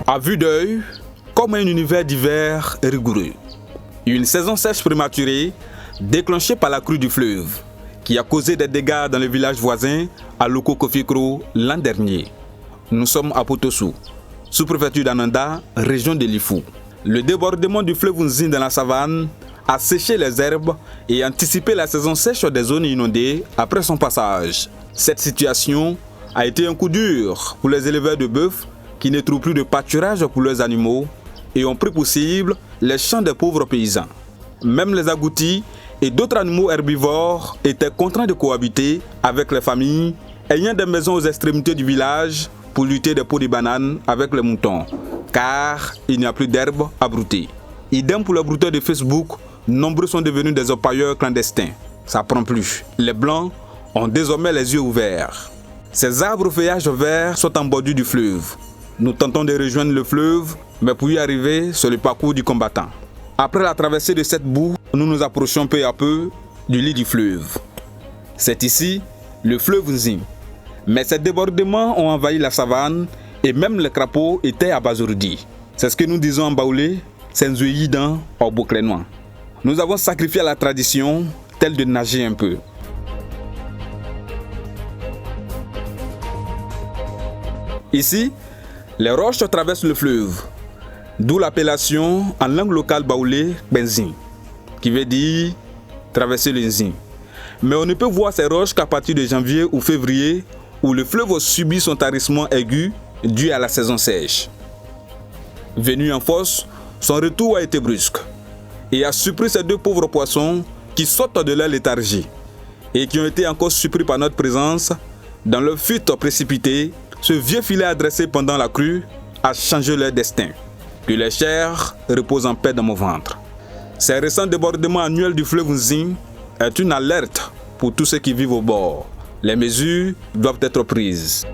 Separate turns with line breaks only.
À vue d'œil, comme un univers d'hiver rigoureux. Une saison sèche prématurée, déclenchée par la crue du fleuve, qui a causé des dégâts dans le village voisin à Loko-Kofikro l'an dernier. Nous sommes à Potossou, sous-préfecture d'Ananda, région de Lifou. Le débordement du fleuve Nzin dans la savane a séché les herbes et anticipé la saison sèche des zones inondées après son passage. Cette situation a été un coup dur pour les éleveurs de bœufs qui ne trouvent plus de pâturage pour leurs animaux et ont pris pour cible les champs des pauvres paysans. Même les agoutis et d'autres animaux herbivores étaient contraints de cohabiter avec les familles ayant des maisons aux extrémités du village pour lutter des pots de bananes avec les moutons, car il n'y a plus d'herbe à brouter. Idem pour les brouteurs de Facebook, nombreux sont devenus des orpailleurs clandestins. Ça prend plus. Les blancs ont désormais les yeux ouverts. Ces arbres au feuillage vert sont en bordure du fleuve. Nous tentons de rejoindre le fleuve, mais pour y arriver, c'est le parcours du combattant. Après la traversée de cette boue, nous nous approchons peu à peu du lit du fleuve. C'est ici le fleuve Nzin. Mais ces débordements ont envahi la savane et même les crapauds étaient abasourdis. C'est ce que nous disons en baoulé, c'est Nzuyidan au Boklénois. Nous avons sacrifié à la tradition, tel de nager un peu. Ici, les roches traversent le fleuve, d'où l'appellation en langue locale baoulé Benzin, qui veut dire traverser le Nzin. Mais on ne peut voir ces roches qu'à partir de janvier ou février, où le fleuve subit son tarissement aigu dû à la saison sèche. Venu en force, son retour a été brusque et a surpris ces deux pauvres poissons qui sortent de leur léthargie et qui ont été encore surpris par notre présence. Dans leur fuite précipitée, ce vieux filet adressé pendant la crue a changé leur destin. Que les chairs reposent en paix dans mon ventre. Ces récents débordements annuels du fleuve Nzin est une alerte pour tous ceux qui vivent au bord. Les mesures doivent être prises.